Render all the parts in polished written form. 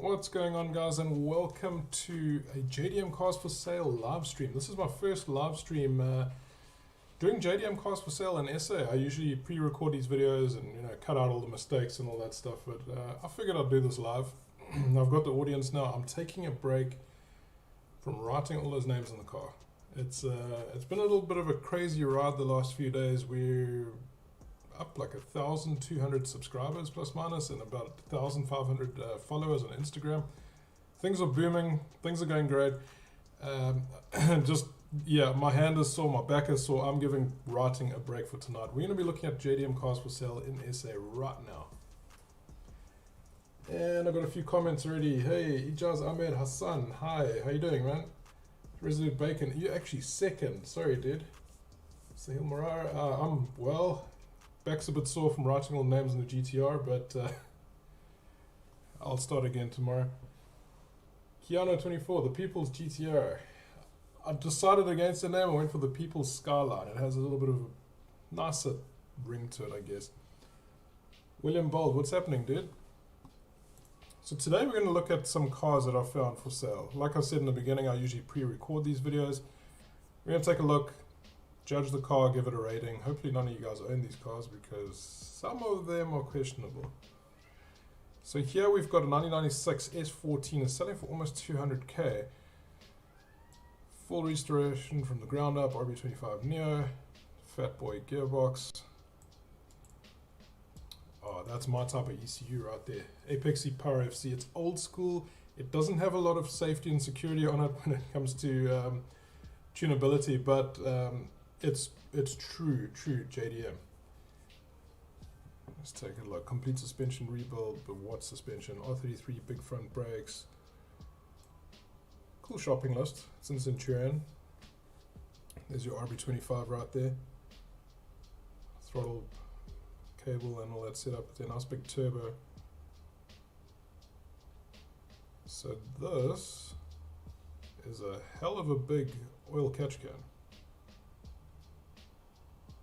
What's going on, guys, and welcome to a JDM Cars for Sale live stream. This is my first live stream doing JDM Cars for Sale in SA. I usually pre-record these videos and cut out all the mistakes and all that stuff, but I figured I'd do this live. I've got the audience now. I'm taking a break from writing all those names in the car. It's been a little bit of a crazy ride the last few days. We're up like 1,200 subscribers plus minus and about 1,500 followers on Instagram. Things are booming, things are going great. My hand is sore, my back is sore. I'm giving writing a break for tonight. We're going to be looking at JDM Cars for Sale in SA right now. And I've got a few comments already. Hey, Ijaz Ahmed Hassan, hi, how you doing, man? Resolute Bacon, you're actually second. Sorry, dude. Sahil Morar, I'm well. Back's a bit sore from writing all the names in the GTR, but I'll start again tomorrow. Keanu24, the People's GTR. I decided against the name. I went for the People's Skyline. It has a little bit of a nicer ring to it, I guess. William Bold, what's happening, dude? So today we're going to look at some cars that I found for sale. Like I said in the beginning, I usually pre-record these videos. We're going to take a look, judge the car, give it a rating. Hopefully none of you guys own these cars because some of them are questionable. So here we've got a 1996 S14. It's selling for almost 200k. Full restoration from the ground up, RB25 Neo, Fat Boy gearbox. Oh, that's my type of ECU right there. Apexy Power FC. It's old school. It doesn't have a lot of safety and security on it when it comes to tunability, but it's true JDM. Let's take a look. Complete suspension rebuild, but what suspension? R33 big front brakes. Cool shopping list. It's in Centurion. There's your RB25 right there. Throttle cable and all that set up with a nice big turbo. So this is a hell of a big oil catch can.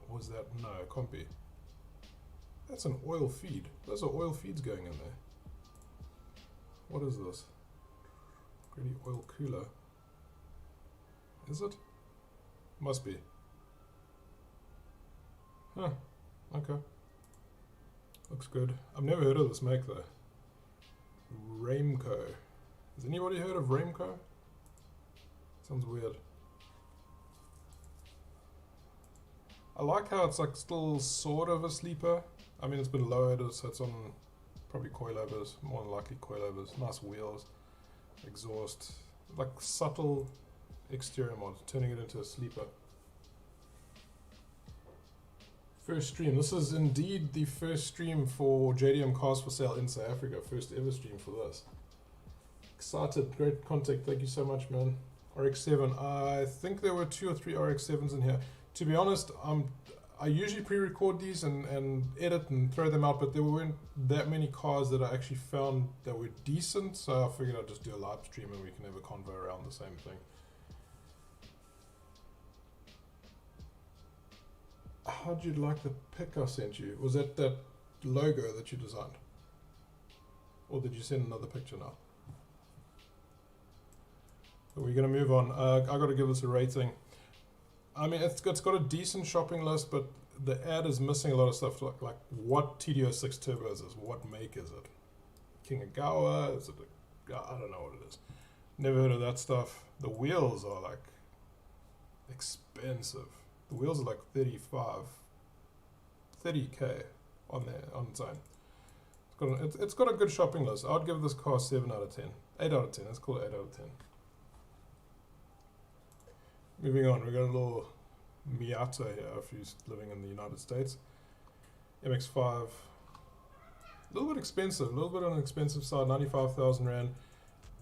Or was that? No, it can't be. That's an oil feed. Those are oil feeds going in there. What is this? Gritty oil cooler. Is it? Must be. Huh. Okay. Looks good. I've never heard of this make though. Raimco. Has anybody heard of Raimco? Sounds weird. I like how it's like still sort of a sleeper. I mean, it's been lowered, so it's on probably coilovers, more than likely coilovers. Nice wheels, exhaust, like subtle exterior mod, turning it into a sleeper. First stream. This is indeed the first stream for JDM Cars for Sale in South Africa. First ever stream for this. Excited. Great contact. Thank you so much, man. RX-7. I think there were 2 or 3 RX-7s in here. To be honest, I usually pre-record these and edit and throw them out, but there weren't that many cars that I actually found that were decent, so I figured I'd just do a live stream and we can have a convo around the same thing. How'd you like the pic I sent you? Was that logo that you designed? Or did you send another picture now? So we're going to move on. I got to give this a rating. I mean, it's got a decent shopping list, but the ad is missing a lot of stuff, like what TD06 turbo is this? What make is it? King of Gawa? Is it I don't know what it is. Never heard of that stuff. The wheels are like expensive. The wheels are like 30k on its own. It's got a good shopping list. I'd give this car 7 out of 10. 8 out of 10. Let's call it 8 out of 10. Moving on, we got a little Miata here if you're living in the United States. MX-5. A little bit expensive, a little bit on the expensive side, 95,000 Rand.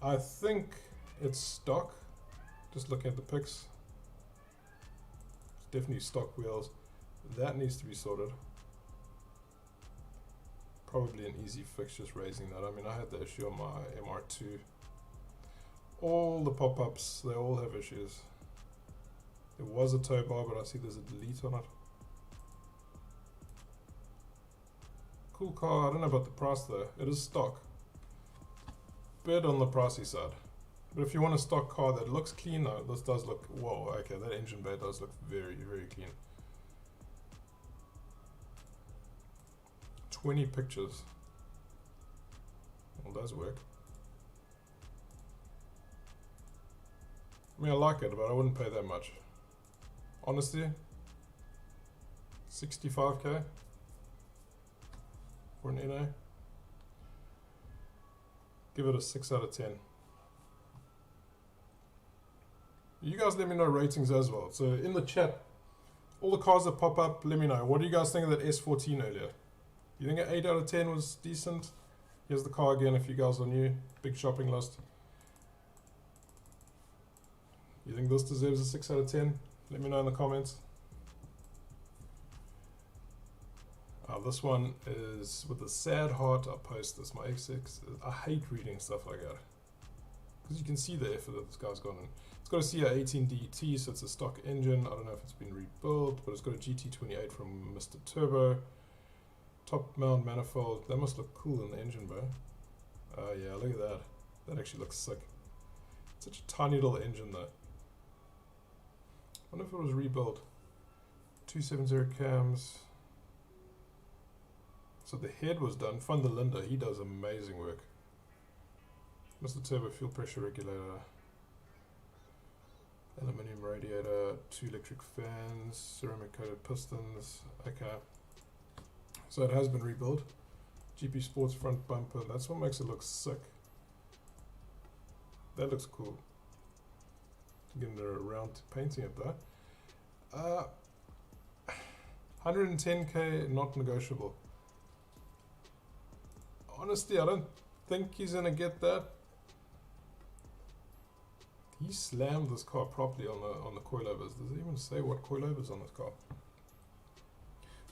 I think it's stock. Just looking at the pics. It's definitely stock wheels. That needs to be sorted. Probably an easy fix just raising that. I mean, I had the issue on my MR2. All the pop-ups, they all have issues. There was a tow bar, but I see there's a delete on it. Cool car. I don't know about the price though. It is stock. bit on the pricey side. But if you want a stock car that looks clean, though, this does look, whoa, okay, that engine bay does look very, very clean. 20 pictures. Well, does work. I mean, I like it, but I wouldn't pay that much. Honestly, 65k for an NA. Give it a 6 out of 10. You guys let me know ratings as well. So in the chat, all the cars that pop up, let me know. What do you guys think of that S14 earlier? You think an 8 out of 10 was decent? Here's the car again if you guys are new. Big shopping list. You think this deserves a 6 out of 10? Let me know in the comments. This one is with a sad heart. I'll post this. My X6. I hate reading stuff like that because you can see the effort that this guy's gone in. It's got a CR18DT, so it's a stock engine. I don't know if it's been rebuilt, but it's got a GT28 from Mr. Turbo. Top mount manifold. That must look cool in the engine, bro. Yeah, look at that. That actually looks sick. Such a tiny little engine though. I wonder if it was rebuilt. 270 cams. So the head was done. Van der Linde, he does amazing work. Mr. Turbo fuel pressure regulator. Aluminium radiator, 2 electric fans, ceramic coated pistons. Okay. So it has been rebuilt. GP Sports front bumper. That's what makes it look sick. That looks cool. Getting around to painting it though. 110k, not negotiable. Honestly, I don't think he's gonna get that. He slammed this car properly on the coilovers. Does it even say what coilovers on this car?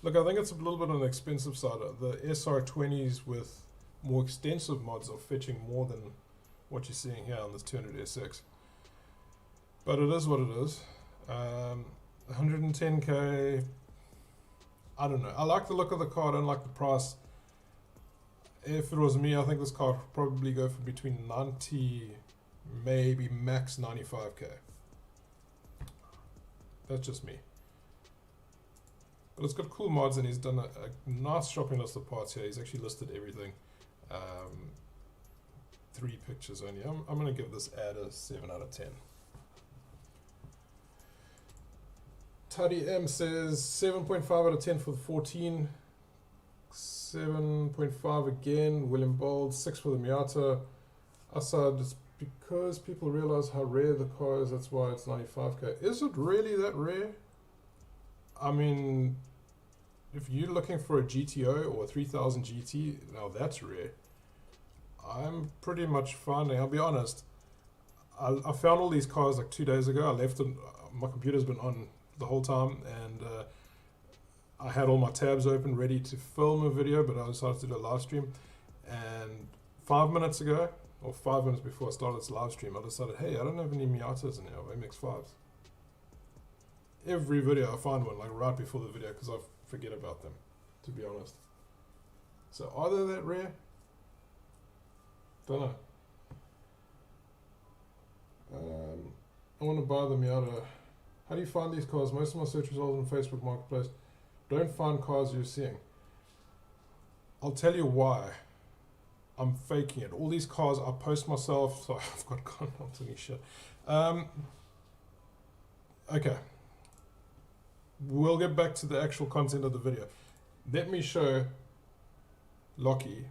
Look, I think it's a little bit on the expensive side. The SR20s with more extensive mods are fetching more than what you're seeing here on this 200SX. But it is what it is. 110k. I don't know. I like the look of the car. I don't like the price. If it was me, I think this car would probably go for between 90, maybe max 95k. That's just me. But it's got cool mods and he's done a nice shopping list of parts here. He's actually listed everything. 3 pictures only. I'm going to give this ad a 7 out of 10. Tuddy M says 7.5 out of 10 for the 14. 7.5 again. William Bold, 6 for the Miata. Assad, it's because people realize how rare the car is, that's why it's 95k. Is it really that rare? I mean, if you're looking for a GTO or a 3000 GT, now that's rare. I'm pretty much finding, I'll be honest, I found all these cars like 2 days ago. I left it, my computer's been on the whole time, and I had all my tabs open ready to film a video, but I decided to do a live stream. And 5 minutes ago, or 5 minutes before I started this live stream, I decided, hey, I don't have any Miatas in here, or MX-5s. Every video I find one, like right before the video, because I forget about them, to be honest. So are they that rare? Don't know. I want to buy the Miata. How do you find these cars? Most of my search results on Facebook Marketplace don't find cars you're seeing. I'll tell you why. I'm faking it. All these cars I post myself, so I've got content any shit. Okay. We'll get back to the actual content of the video. Let me show Loki,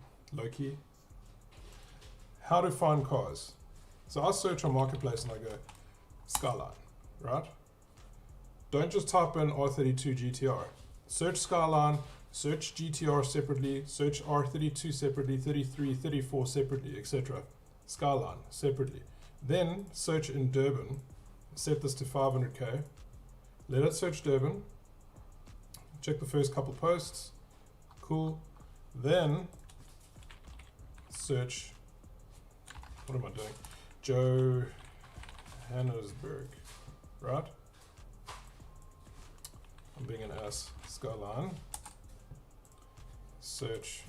how to find cars. So I search on Marketplace and I go Skyline, right? Don't just type in R32 GTR. Search Skyline, search GTR separately, search R32 separately, 33, 34 separately, etc. Skyline separately. Then search in Durban, set this to 500k. Let it search Durban. Check the first couple posts. Cool. Then search, what am I doing? Johannesburg, right? I'm being an ass. Skyline. Search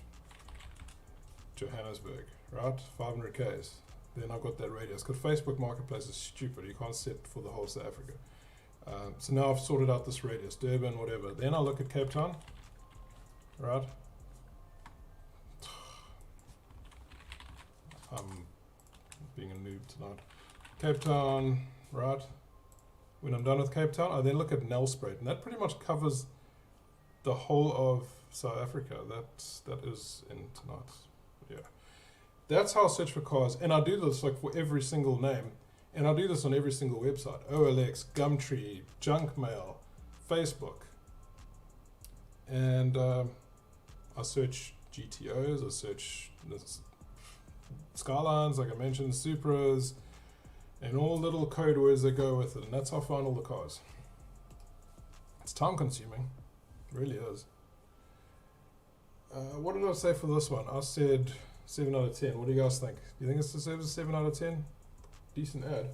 Johannesburg, right? 500Ks. Then I've got that radius. Because Facebook Marketplace is stupid. You can't set for the whole South Africa. So now I've sorted out this radius, Durban, whatever. Then I'll look at Cape Town, right? I'm being a noob tonight. Cape Town, right? When I'm done with Cape Town, I then look at Nelspruit, and that pretty much covers the whole of South Africa. That is in tonight. Yeah, that's how I search for cars, and I do this like for every single name, and I do this on every single website: OLX, Gumtree, Junkmail, Facebook, and I search GTOs. I search Skylines, like I mentioned, Supras, and all little code words that go with it, and that's how I find all the cars. It's time consuming, it really is. What did I say for this one? I said 7 out of 10. What do you guys think? Do you think it's deserves a 7 out of 10? Decent ad.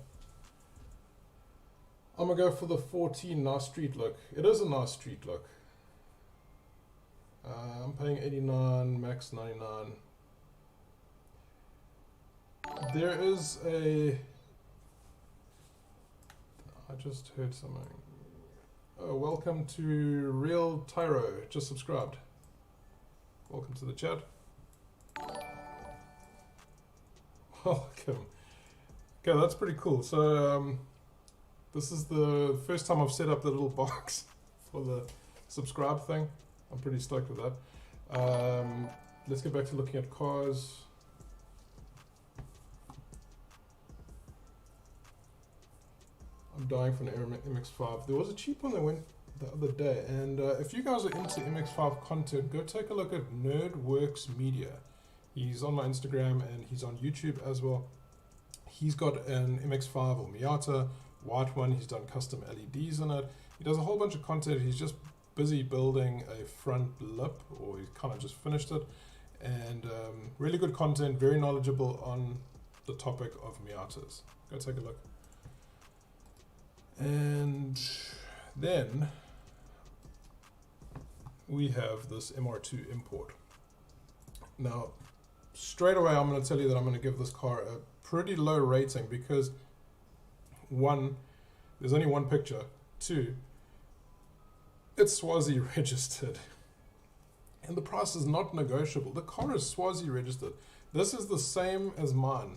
I'm gonna go for the 14 nice street look. It is a nice street look. I'm paying 89, max 99. There is a... I just heard something. Oh, welcome to Real Tyro. Just subscribed. Welcome to the chat. Welcome. Okay, that's pretty cool. So, this is the first time I've set up the little box for the subscribe thing. I'm pretty stoked with that. Let's get back to looking at cars. I'm dying for an MX-5. There was a cheap one that went the other day, and if you guys are into MX-5 content, go take a look at Nerdworks Media. He's on my Instagram and he's on YouTube as well. He's got an MX-5 or Miata, white one. He's done custom LEDs in it. He does a whole bunch of content. He's just busy building a front lip, or he's kind of just finished it. And really good content, very knowledgeable on the topic of Miatas. Go take a look. And then we have this MR2 import. Now, straight away, I'm going to tell you that I'm going to give this car a pretty low rating because, one, there's only one picture. Two, it's Swazi registered. And the price is not negotiable. The car is Swazi registered. This is the same as mine.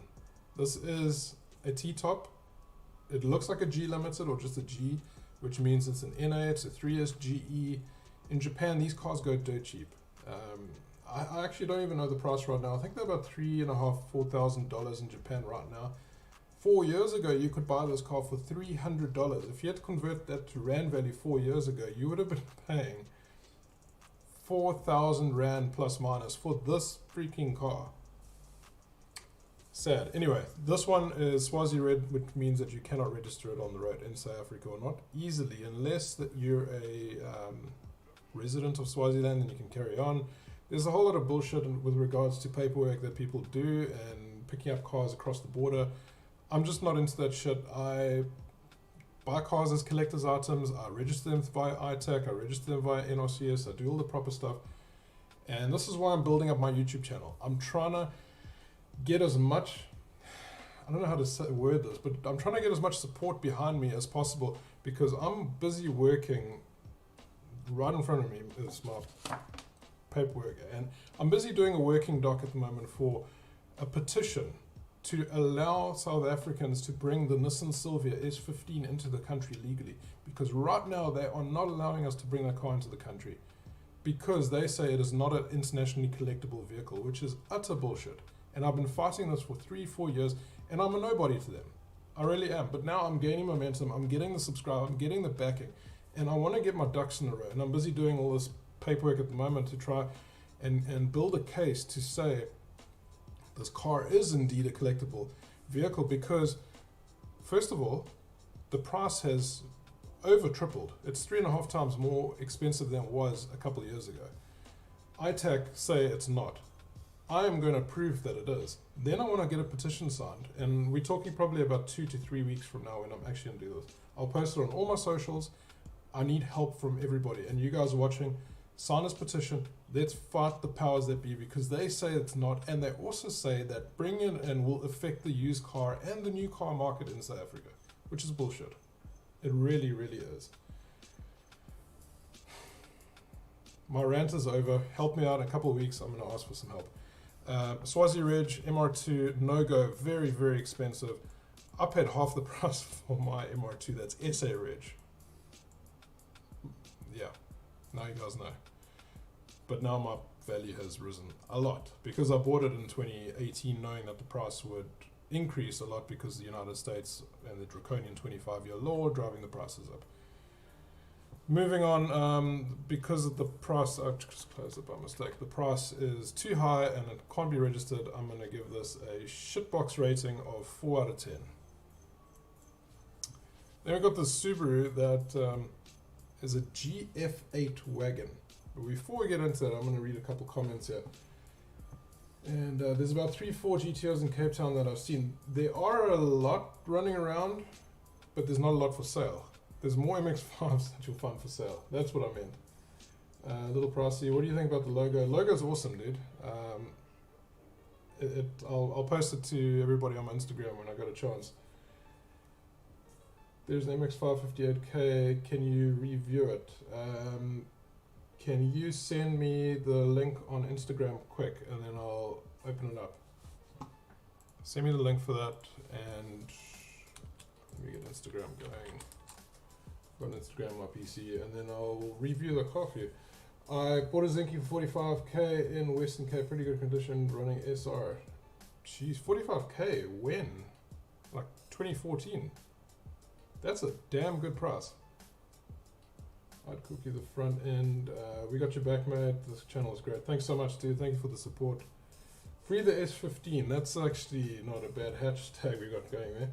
This is a T-top. It looks like a G Limited or just a G, which means it's an NA, it's a 3S GE. In Japan, these cars go dirt cheap. I actually don't even know the price right now. I think they're about $3,500 to $4,000 in Japan right now. 4 years ago, you could buy this car for $300. If you had to convert that to Rand value 4 years ago, you would have been paying 4,000 Rand plus minus for this freaking car. Sad. Anyway, this one is Swazi Red, which means that you cannot register it on the road in South Africa, or not easily, unless that you're a resident of Swaziland and you can carry on. There's a whole lot of bullshit with regards to paperwork that people do and picking up cars across the border. I'm just not into that shit. I buy cars as collector's items. I register them via ITAC. I register them via NRCS. I do all the proper stuff. And this is why I'm building up my YouTube channel. I'm trying to get as much, I don't know how to word this, but I'm trying to get as much support behind me as possible because I'm busy working. Right in front of me is my paperwork, and I'm busy doing a working doc at the moment for a petition to allow South Africans to bring the Nissan Silvia S15 into the country legally, because right now they are not allowing us to bring that car into the country because they say it is not an internationally collectible vehicle, which is utter bullshit. And I've been fighting this for 3-4 years, and I'm a nobody to them. I really am. But now I'm gaining momentum. I'm getting the subscribe. I'm getting the backing. And I want to get my ducks in a row. And I'm busy doing all this paperwork at the moment to try and build a case to say this car is indeed a collectible vehicle because, first of all, the price has over tripled. It's 3.5 times more expensive than it was a couple of years ago. ITAC say it's not. I am going to prove that it is. Then I want to get a petition signed, and we're talking probably about 2 to 3 weeks from now when I'm actually going to do this. I'll post it on all my socials. I need help from everybody, and you guys are watching, sign this petition. Let's fight the powers that be, because they say it's not, and they also say that bringing it in will affect the used car and the new car market in South Africa, which is bullshit. It really, really is. My rant is over. Help me out in a couple of weeks. I'm going to ask for some help. Swazi Ridge, MR2, no-go, very, very expensive. I paid half the price for my MR2. That's SA Ridge. Yeah, now you guys know. But now my value has risen a lot, because I bought it in 2018 knowing that the price would increase a lot because the United States and the draconian 25-year law driving the prices up. Moving on, because of the price, I just closed it by mistake. The price is too high and it can't be registered. I'm going to give this a shitbox rating of 4 out of 10. Then we've got the Subaru that is a GF8 wagon. But before we get into that, I'm going to read a couple comments here. And there's about 3-4 GTOs in Cape Town that I've seen. There are a lot running around, but there's not a lot for sale. There's more MX-5s that you'll find for sale. That's what I meant. A little pricey. What do you think about the logo? Logo's awesome, dude. I'll post it to everybody on my Instagram when I got a chance. There's an MX-558K. Can you review it? Can you send me the link on Instagram quick, and then I'll open it up. Send me the link for that, and let me get Instagram going. On Instagram, my PC, and then I'll review the car for you. I bought a Zinky for 45k in Western Cape, pretty good condition, running SR. Jeez, 45k, when? Like 2014. That's a damn good price. I'd cook you the front end. We got your back, mate. This channel is great. Thanks so much, dude. Thank you for the support. Free the S15. That's actually not a bad hashtag we got going there.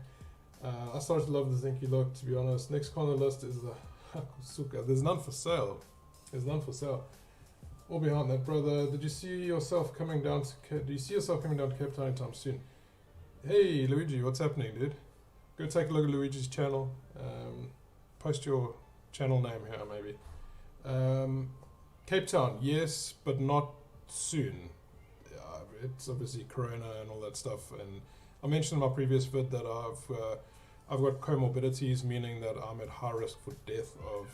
I started to love the Zinky look, to be honest. Next car on the list is the Hakusuka. There's none for sale. There's none for sale. All behind that, brother. Did you see yourself coming down to? Do you see yourself coming down to Cape Town anytime soon? Hey, Luigi, what's happening, dude? Go take a look at Luigi's channel. Post your channel name here, maybe. Cape Town, yes, but not soon. It's obviously Corona and all that stuff, and I mentioned in my previous vid that I've got comorbidities, meaning that I'm at high risk for death of,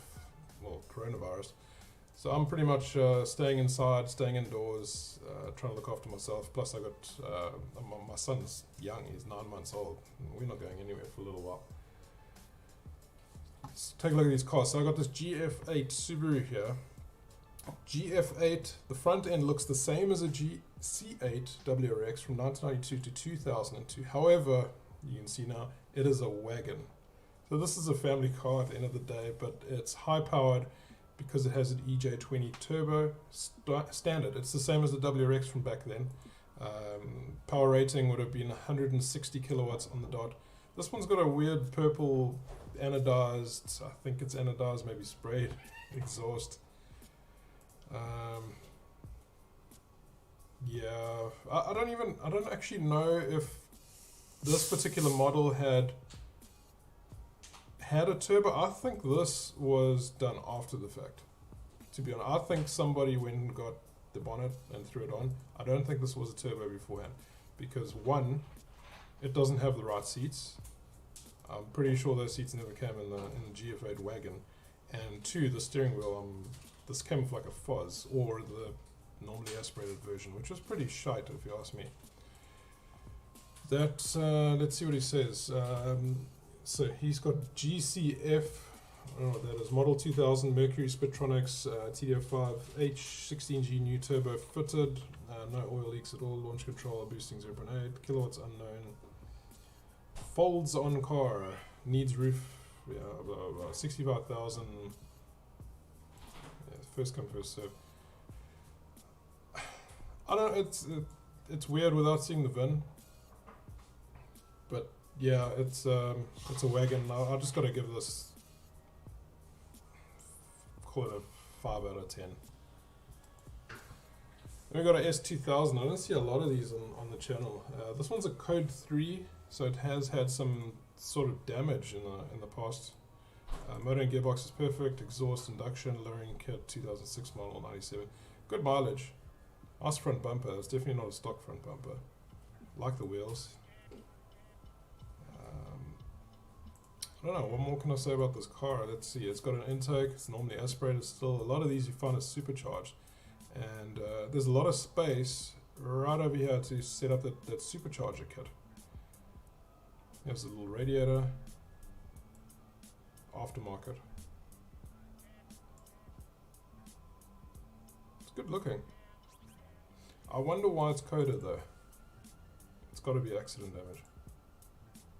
well, coronavirus. So I'm pretty much staying inside, staying indoors, trying to look after myself. Plus I got, my son's young, he's 9 months old. We're not going anywhere for a little while. Let's take a look at these cars. So I got this GF8 Subaru here. GF8, the front end looks the same as a C8 WRX from 1992 to 2002. However, you can see now, it is a wagon. So this is a family car at the end of the day, but it's high powered because it has an EJ20 turbo standard. It's the same as the WRX from back then. Power rating would have been 160 kilowatts on the dot. This one's got a weird purple anodized, I think it's anodized, maybe sprayed exhaust. Yeah, I don't actually know if this particular model had a turbo. I think this was done after the fact, to be honest. I think somebody went and got the bonnet and threw it on. I don't think this was a turbo beforehand, because one, it doesn't have the right seats. I'm pretty sure those seats never came in the GF8 wagon. And two, the steering wheel, this came with like a fuzz, or the normally aspirated version, which was pretty shite if you ask me. That, let's see what he says. So he's got GCF, I don't know what that is, Model 2000 Mercury Spitronics TDF5 H16G new turbo fitted, no oil leaks at all, launch control, boosting 0.8, kilowatts unknown, folds on car, needs roof, yeah, blah, blah, blah, 65,000, yeah, first come first serve. I don't know, it's weird without seeing the VIN, but yeah, it's a wagon. I just gotta give this, call it a 5 out of 10. Then we got a S2000. I don't see a lot of these on the channel. This one's a code 3, so it has had some sort of damage in the past. Motor and gearbox is perfect. Exhaust, induction, lowering kit, 2006 model, 97. Good mileage. Nice front bumper. It's definitely not a stock front bumper. Like the wheels. I don't know, what more can I say about this car? Let's see, it's got an intake, it's normally aspirated still. A lot of these you find are supercharged. And there's a lot of space right over here to set up that supercharger kit. There's a little radiator. Aftermarket. It's good looking. I wonder why it's coded though. It's got to be accident damage.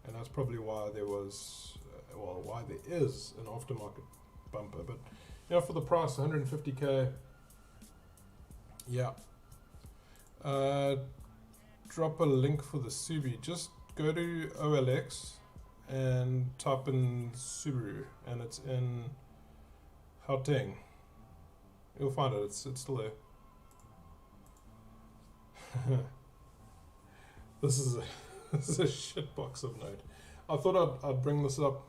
And that's probably why there was... well, why there is an aftermarket bumper, but you know, for the price, 150k, yeah. Drop a link for the Subi. Just go to OLX and type in Subaru, and it's in Gauteng. You'll find it. It's still there. This is a shitbox of note. I thought I'd bring this up.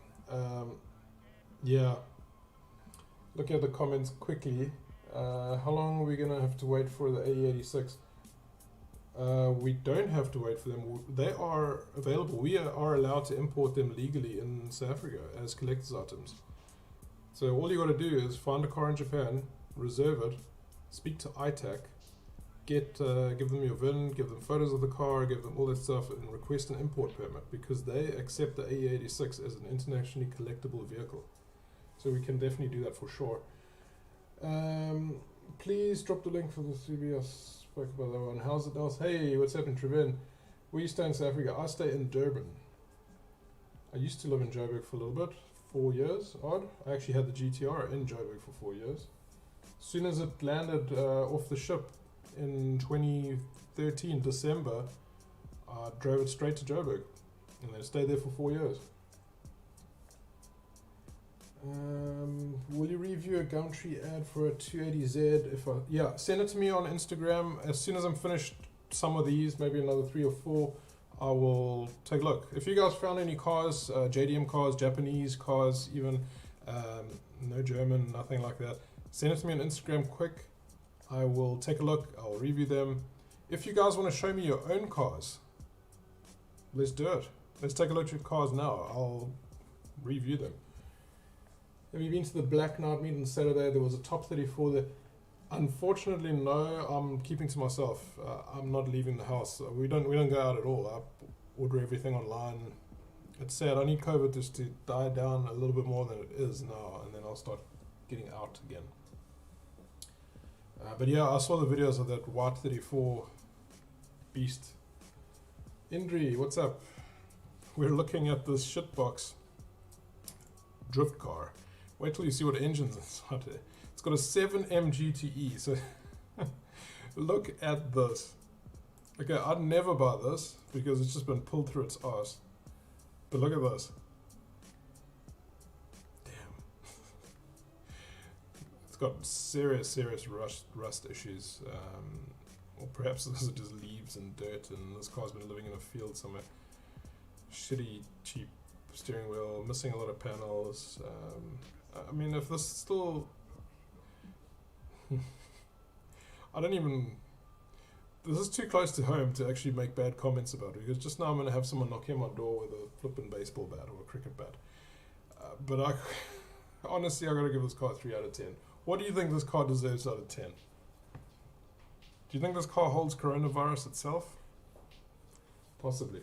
Yeah, looking at the comments quickly, how long are we gonna have to wait for the AE86? We don't have to wait for them. They are available. We are allowed to import them legally in South Africa as collector's items. So all you got to do is find a car in Japan, reserve it, speak to ITAC, give them your VIN, give them photos of the car, give them all that stuff, and request an import permit, because they accept the AE86 as an internationally collectible vehicle. So we can definitely do that for sure. Please drop the link for the CBS. Spoke about that one. How's it else? Hey, what's happening, Trevin? Where you stay in South Africa? I stay in Durban. I used to live in Joburg for a little bit, 4 years odd. I actually had the GTR in Joburg for 4 years. As soon as it landed off the ship in 2013, December, I drove it straight to Joburg, and then stayed there for 4 years. Will you review a Gumtree ad for a 280Z? Yeah, send it to me on Instagram. As soon as I'm finished some of these, maybe another 3 or 4, I will take a look. If you guys found any cars, JDM cars, Japanese cars, even no German, nothing like that, send it to me on Instagram quick. I will take a look. I'll review them. If you guys want to show me your own cars, let's do it. Let's take a look at your cars now. I'll review them. Have you been to the Black Knight meet on Saturday? There was a top 34 there. Unfortunately, no. I'm keeping to myself. I'm not leaving the house. We don't go out at all. I order everything online. It's sad. I need COVID just to die down a little bit more than it is now, and then I'll start getting out again. But yeah, I saw the videos of that white 34 beast. Indri, what's up? We're looking at this shitbox drift car. Wait till you see what engine's inside it. It's got a 7M GTE, so look at this. Okay, I'd never buy this because it's just been pulled through its arse. But look at this. Damn. It's got serious rust issues. Or perhaps this are just leaves and dirt, and this car's been living in a field somewhere. Shitty, cheap steering wheel, missing a lot of panels. I mean, if this still... I don't even... This is too close to home to actually make bad comments about it, because just now I'm going to have someone knock on my door with a flippin' baseball bat or a cricket bat. But honestly, I got to give this car 3 out of 10. What do you think this car deserves out of 10? Do you think this car holds coronavirus itself? Possibly.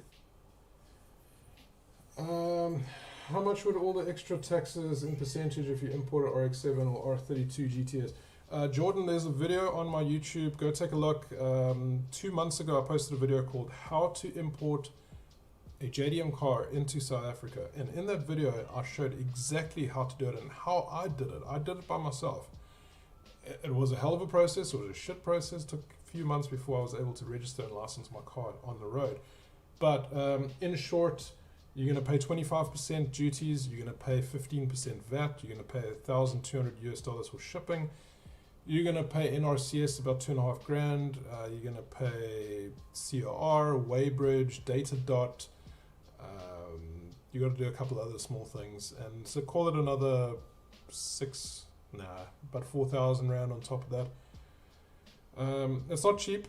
How much would all the extra taxes in percentage if you import an RX-7 or R32 GTS? Jordan, there's a video on my YouTube. Go take a look. 2 months ago, I posted a video called How to Import a JDM car into South Africa. And in that video, I showed exactly how to do it and how I did it. I did it by myself. It was a hell of a process. It was a shit process. It took a few months before I was able to register and license my car on the road. But in short, you're going to pay 25% duties, you're going to pay 15% VAT, you're going to pay $1,200 for shipping, you're going to pay NRCS about $2.5 grand, you're going to pay COR, Weybridge, Datadot, You got to do a couple other small things, and so call it another about 4,000 rand on top of that. It's not cheap.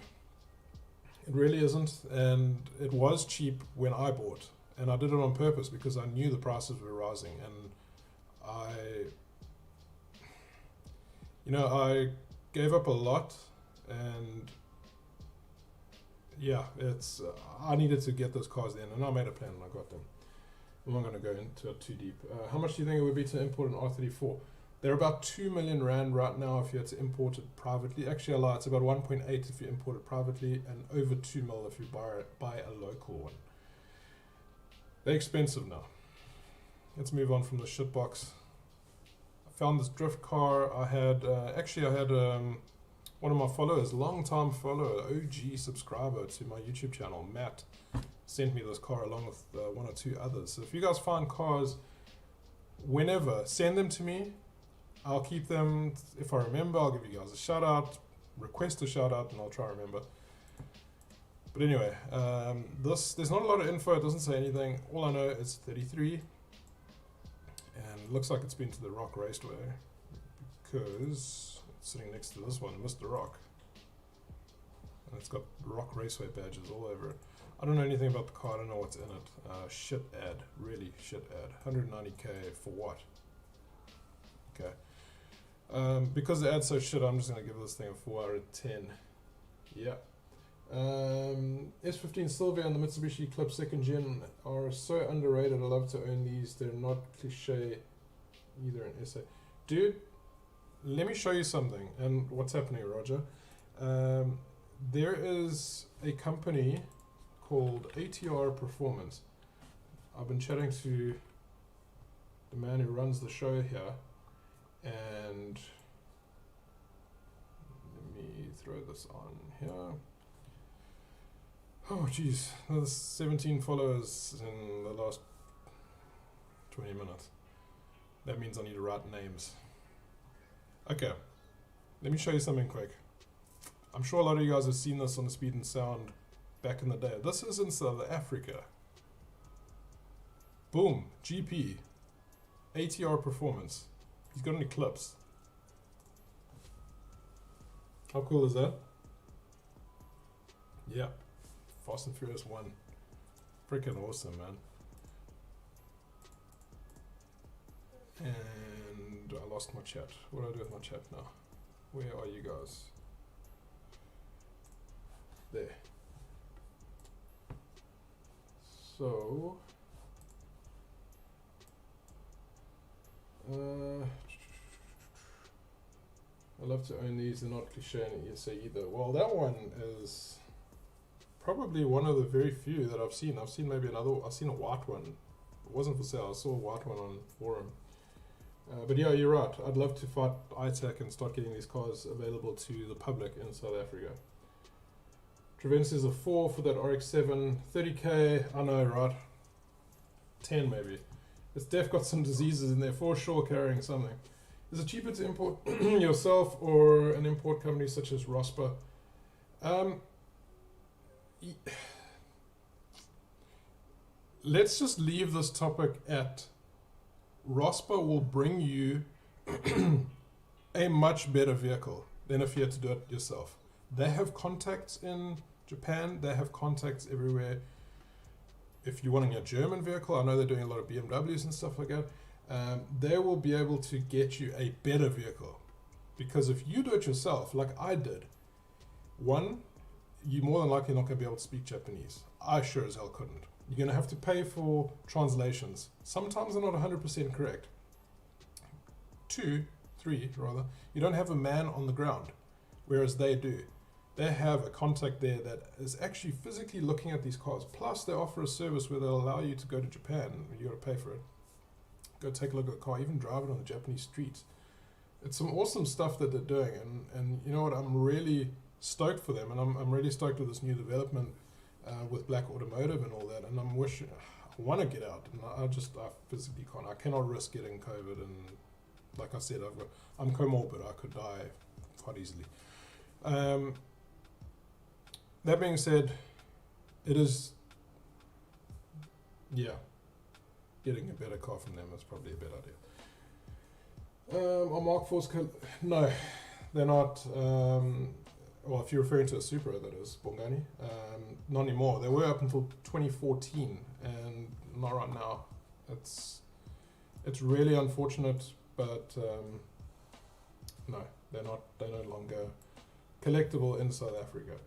It really isn't, and it was cheap when I bought, and I did it on purpose because I knew the prices were rising, and I gave up a lot, and yeah, it's I needed to get those cars in, and I made a plan and I got them. I'm not going to go into it too deep. How much do you think it would be to import an R34? They're about 2 million rand right now if you had to import it privately. Actually, I lie, it's about 1.8 if you import it privately, and over 2 mil if you buy a local one. They're expensive now. Let's move on from the shitbox. I found this drift car. I had one of my followers, long-time follower, OG subscriber to my YouTube channel, Matt, sent me this car along with one or two others. So if you guys find cars, whenever, send them to me. I'll keep them. If I remember, I'll give you guys a shout out, request a shout out, and I'll try to remember. But anyway, there's not a lot of info. It doesn't say anything. All I know is 33, and it looks like it's been to the Rock Raceway because it's sitting next to this one, Mr. Rock, and it's got Rock Raceway badges all over it. I don't know anything about the car. I don't know what's in it. Shit ad, really shit ad. 190k for what? Okay. Because the ad's so shit, I'm just going to give this thing a 4 out of 10. Yeah. S15 Sylvia and the Mitsubishi Eclipse 2nd Gen are so underrated. I love to own these. They're not cliche either in SA. Dude, let me show you something. And what's happening, Roger? There is a company called ATR Performance. I've been chatting to the man who runs the show here, and let me throw this on here. Oh jeez, there's 17 followers in the last 20 minutes. That means I need to write names. Okay, let me show you something quick. I'm sure a lot of you guys have seen this on the Speed and Sound back in the day. This is in South Africa. Boom, GP, ATR Performance. He's got an Eclipse. How cool is that? Yeah, Fast and Furious 1. Freaking awesome, man. And I lost my chat. What do I do with my chat now? Where are you guys? There. So, I love to own these. They're not cliche in ESA either. Well, that one is probably one of the very few that I've seen. I've seen maybe another. I've seen a white one. It wasn't for sale. I saw a white one on forum. But yeah, you're right. I'd love to fight ITAC and start getting these cars available to the public in South Africa. Trevence is a 4 for that RX-7, 30k, I know, right? 10 maybe. It's def got some diseases in there, for sure carrying something. Is it cheaper to import yourself or an import company such as Rospa? Let's just leave this topic at Rospa will bring you a much better vehicle than if you had to do it yourself. They have contacts in Japan, they have contacts everywhere. If you're wanting a German vehicle, I know they're doing a lot of BMWs and stuff like that, they will be able to get you a better vehicle. Because if you do it yourself, like I did, one, you're more than likely not going to be able to speak Japanese. I sure as hell couldn't. You're going to have to pay for translations. Sometimes they're not 100% correct. 2, 3 rather, you don't have a man on the ground, whereas they do. They have a contact there that is actually physically looking at these cars. Plus, they offer a service where they'll allow you to go to Japan. You got to pay for it. Go take a look at the car, even drive it on the Japanese streets. It's some awesome stuff that they're doing, and you know what? I'm really stoked for them, and I'm really stoked with this new development with Black Automotive and all that. And I want to get out, and I physically can't. I cannot risk getting COVID, and like I said, I'm comorbid. I could die quite easily. That being said, it is, yeah, getting a better car from them is probably a better idea. Are Mark 4s no, they're not. Well, if you're referring to a Supra, that is, Bongani. Not anymore. They were up until 2014, and not right now. It's really unfortunate, but no, they're no longer collectible in South Africa.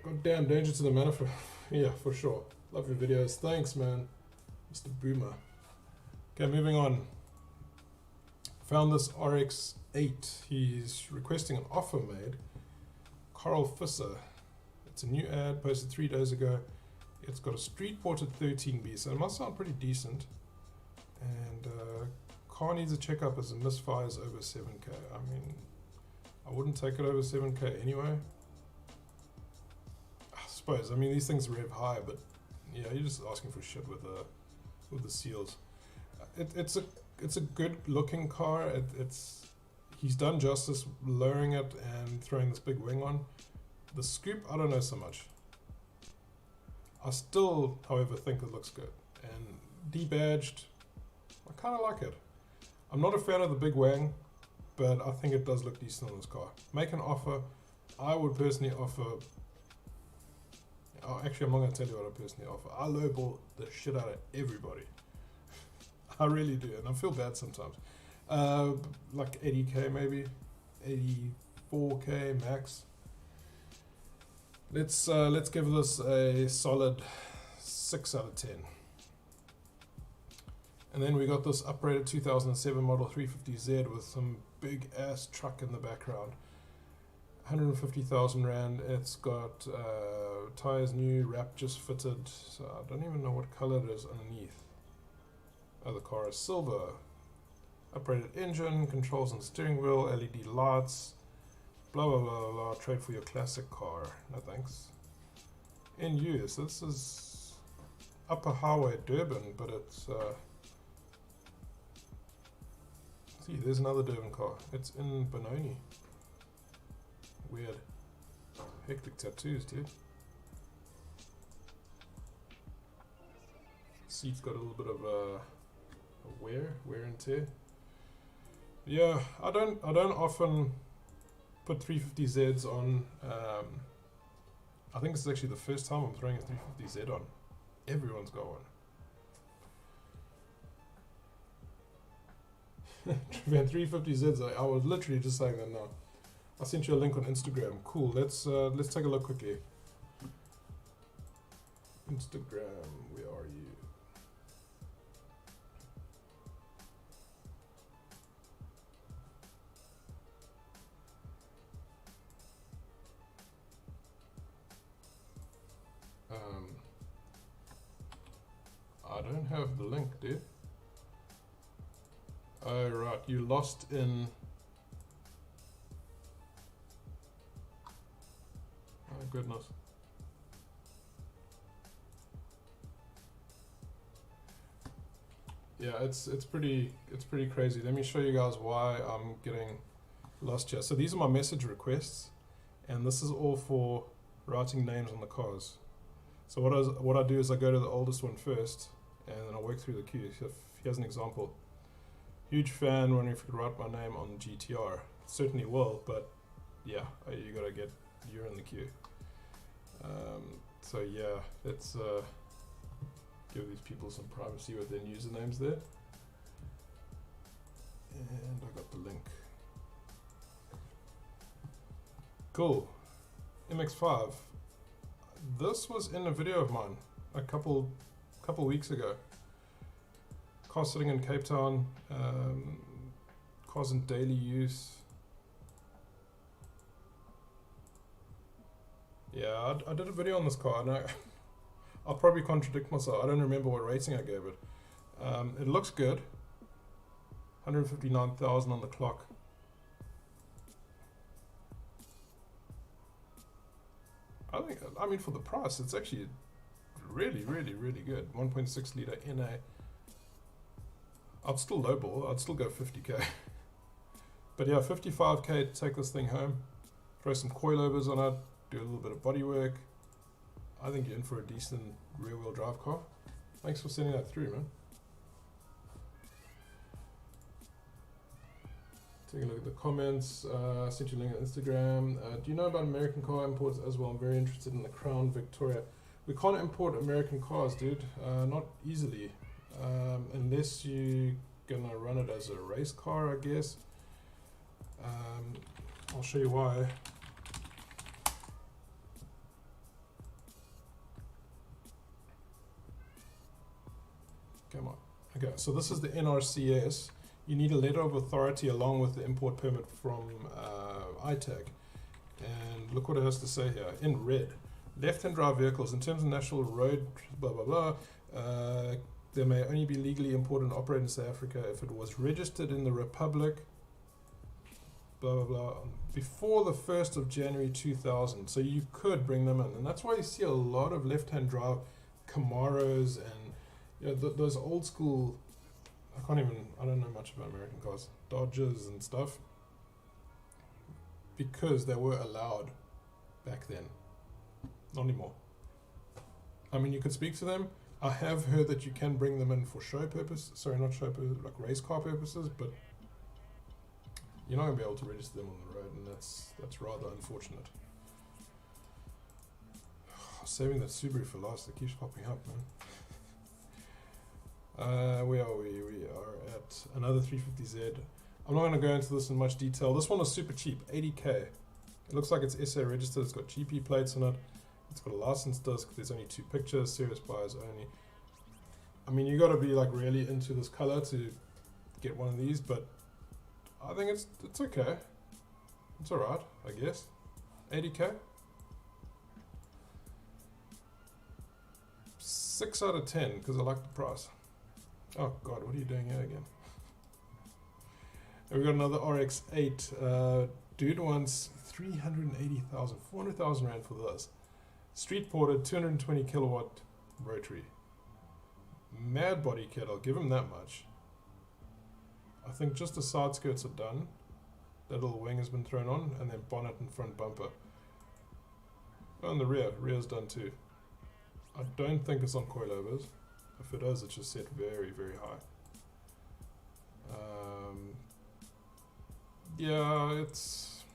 Goddamn, danger to the manifest. Yeah, for sure. Love your videos. Thanks, man. Mr. Boomer. Okay, moving on. Found this RX-8. He's requesting an offer made. Carl Fisser. It's a new ad posted 3 days ago. It's got a street ported 13B, so it must sound pretty decent. And car needs a checkup as it misfires over 7K. I mean, I wouldn't take it over 7K anyway. I suppose. I mean, these things rev high, but yeah, you're just asking for shit with the seals. It's a good looking car. He's done justice lowering it and throwing this big wing on. The scoop, I don't know so much. I still, however, think it looks good. And debadged, I kind of like it. I'm not a fan of the big wang, but I think it does look decent on this car. Make an offer. I would personally offer... Oh, actually, I'm not going to tell you what I personally offer. I lowball the shit out of everybody. I really do, and I feel bad sometimes. Like 80k maybe, 84k max. Let's give this a solid 6 out of 10. And then we got this uprated 2007 model 350Z with some big ass truck in the background. 150,000 Rand. It's got tires new, wrap just fitted. So I don't even know what color it is underneath. Oh, the car is silver. Uprated engine, controls and steering wheel, LED lights. Blah blah blah blah. Trade for your classic car. No thanks. In use. This is Upper Highway Durban, but it's. See, there's another Durban car. It's in Benoni. Weird. Hectic tattoos, dude. Seat's got a little bit of wear and tear. Yeah, I don't often put 350Zs on. I think this is actually the first time I'm throwing a 350Z on. Everyone's got one. Man, 350Zs. I was literally just saying that now. I sent you a link on Instagram. Cool. Let's take a look quickly. Instagram, where are you? I don't have the link, dude. Oh, right. You lost in... Oh, goodness. Yeah, it's pretty crazy. Let me show you guys why I'm getting lost here. So these are my message requests, and this is all for writing names on the cars. So what I do is I go to the oldest one first, and then I work through the queue. So here's an example. Huge fan, wondering if you could write my name on the GTR. Certainly will, but yeah, you gotta get, you're in the queue. So yeah, let's give these people some privacy with their usernames there. And I got the link. Cool. MX-5. This was in a video of mine a couple weeks ago. Car sitting in Cape Town, cars in daily use. Yeah, I did a video on this car, and I'll probably contradict myself. I don't remember what rating I gave it. It looks good. 159,000 on the clock. I mean, for the price, it's actually really good. 1.6 litre NA. I'd still lowball. I'd still go 50k. But yeah, 55k to take this thing home. Throw some coilovers on it. Do a little bit of body work. I think you're in for a decent rear-wheel drive car. Thanks for sending that through, man. Taking a look at the comments. Sent you a link on Instagram. Do you know about American car imports as well? I'm very interested in the Crown Victoria. We can't import American cars, dude. Not easily. Unless you're gonna run it as a race car, I guess. I'll show you why. Come on. Okay, so this is the NRCS. You need a letter of authority along with the import permit from ITAG. And look what it has to say here, in red. Left-hand drive vehicles, in terms of national road, blah, blah, blah, they may only be legally imported and operated in South Africa if it was registered in the Republic, blah, blah, blah, before the 1st of January 2000. So you could bring them in. And that's why you see a lot of left-hand drive Camaros and those old school, I don't know much about American cars, Dodges and stuff, because they were allowed back then. Not anymore. I mean, you could speak to them. I have heard that you can bring them in for show purposes, sorry, not show purposes, like race car purposes, but you're not going to be able to register them on the road, and that's rather unfortunate. Saving that Subaru for last, it keeps popping up, man. Where are we? We are at another 350Z. I'm not going to go into this in much detail. This one is super cheap, 80k. It looks like it's SA registered, it's got GP plates on it, it's got a license disc, there's only 2 pictures, serious buyers only. I mean, you got to be like really into this color to get one of these, but I think it's okay. It's alright, I guess. 80k. 6 out of 10 because I like the price. Oh god, what are you doing here again? And we got another RX-8. Dude wants 380,000, 400,000 rand for this. Street ported, 220 kilowatt rotary. Mad body kit, I'll give him that much. I think just the side skirts are done. That little wing has been thrown on, and then bonnet and front bumper. Oh, and the rear's done too. I don't think it's on coilovers. If it is, it's just set very, very high. Yeah, it's...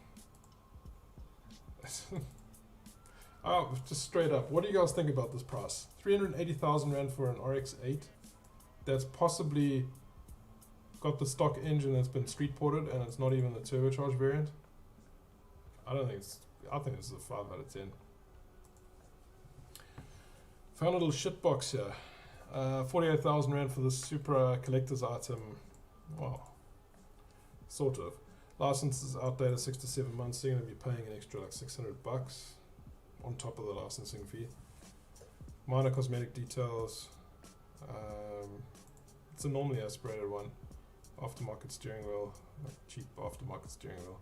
oh, just straight up, what do you guys think about this price? 380,000 rand for an RX-8 that's possibly got the stock engine that's been street ported and it's not even the turbocharged variant. I think this is a 5 out of 10. Found a little shit box here. 48,000 rand for this Supra collector's item. Well, sort of. License is outdated 6 to 7 months, so you're going to be paying an extra like 600 bucks on top of the licensing fee. Minor cosmetic details. It's a normally aspirated one. Aftermarket steering wheel, like cheap aftermarket steering wheel.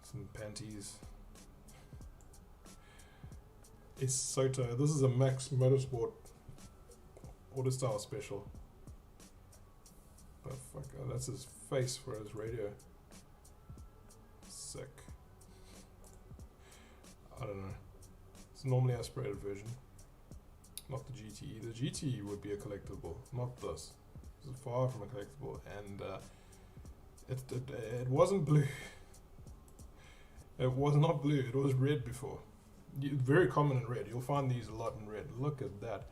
Some panties. It's Soto. This is a Max Motorsport Auto Style Special. But fuck, that's his face for his radio. Sick. I don't know. It's a normally aspirated version. Not the GTE. The GTE would be a collectible, not this. This is far from a collectible, and it wasn't blue. It was not blue. It was red before. Very common in red. You'll find these a lot in red. Look at that.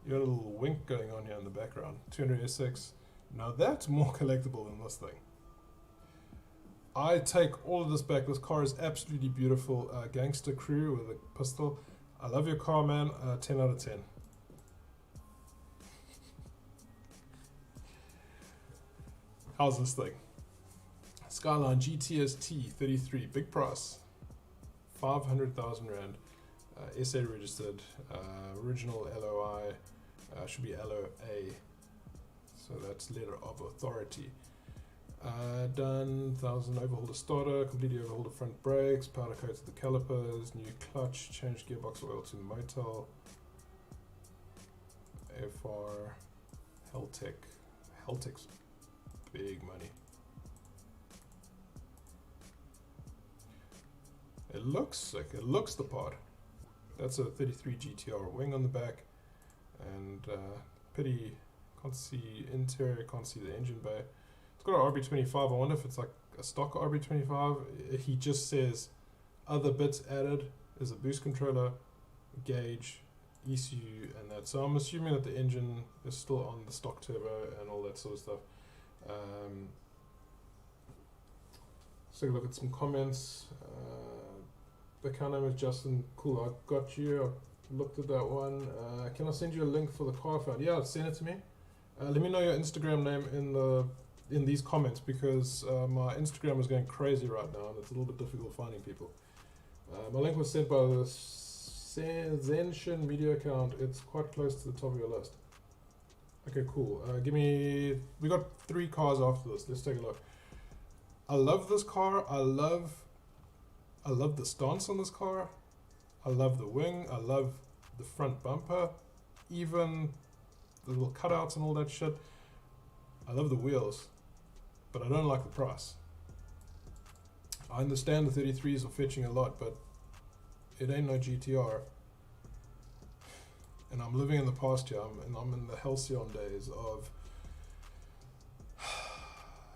You got a little wink going on here in the background. 200 SX. Now that's more collectible than this thing. I take all of this back. This car is absolutely beautiful. Gangster crew with a pistol. I love your car, man. 10 out of 10. How's this thing? Skyline GTST 33, big price. 500,000 rand. SA registered. Original LOI. Should be LOA. So that's letter of authority. Done 1,000, overhauled the starter, completely overhauled the front brakes, powder coated the calipers, new clutch, changed gearbox oil to Motel, AFR, Heltec's big money. It looks sick, it looks the part. That's a 33 GTR wing on the back, and pity. Can't see interior, can't see the engine bay. It's got an RB25. I wonder if it's like a stock RB25. He just says other bits added is a boost controller, gauge, ECU, and that. So I'm assuming that the engine is still on the stock turbo and all that sort of stuff. Let's take a look at some comments. The account name is Justin. Cool, I got you. I looked at that one. Can I send you a link for the car found? Yeah, send it to me. Let me know your Instagram name in these comments, because my Instagram is going crazy right now and it's a little bit difficult finding people. My link was sent by the Zenshin media account. It's quite close to the top of your list. Okay, cool. We got 3 cars after this. Let's take a look. I love this car. I love the stance on this car. I love the wing. I love the front bumper. Even the little cutouts and all that shit. I love the wheels, but I don't like the price. I understand the 33s are fetching a lot, but it ain't no GTR. And I'm living in the past here, and I'm in the halcyon days of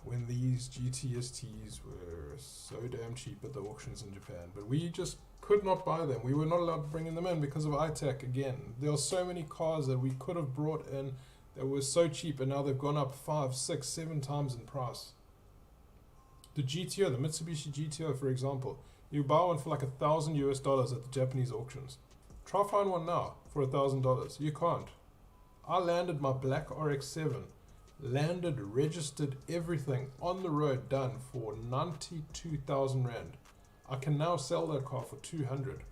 when these GTSTs were so damn cheap at the auctions in Japan. But we just could not buy them. We were not allowed to bring them in because of ITAC again. There are so many cars that we could have brought in that were so cheap, and now they've gone up 5, 6, 7 times in price. The GTO, the Mitsubishi GTO, for example, you buy one for like $1,000 at the Japanese auctions. Try find one now for $1,000. You can't. I landed my black RX-7, landed, registered, everything on the road, done for 92,000 Rand. I can now sell that car for 200.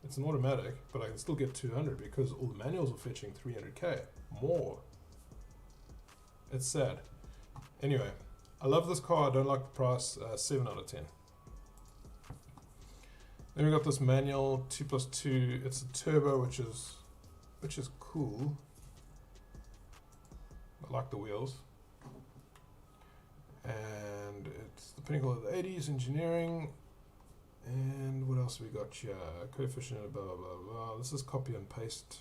It's an automatic, but I can still get 200 because all the manuals are fetching 300k more. It's sad. Anyway, I love this car. I don't like the price. 7 out of 10. Then we got this manual 2+2. It's a turbo, which is cool. I like the wheels. And it's the pinnacle of the 80s engineering. And what else we got here? Coefficient, blah, blah, blah, blah. This is copy and paste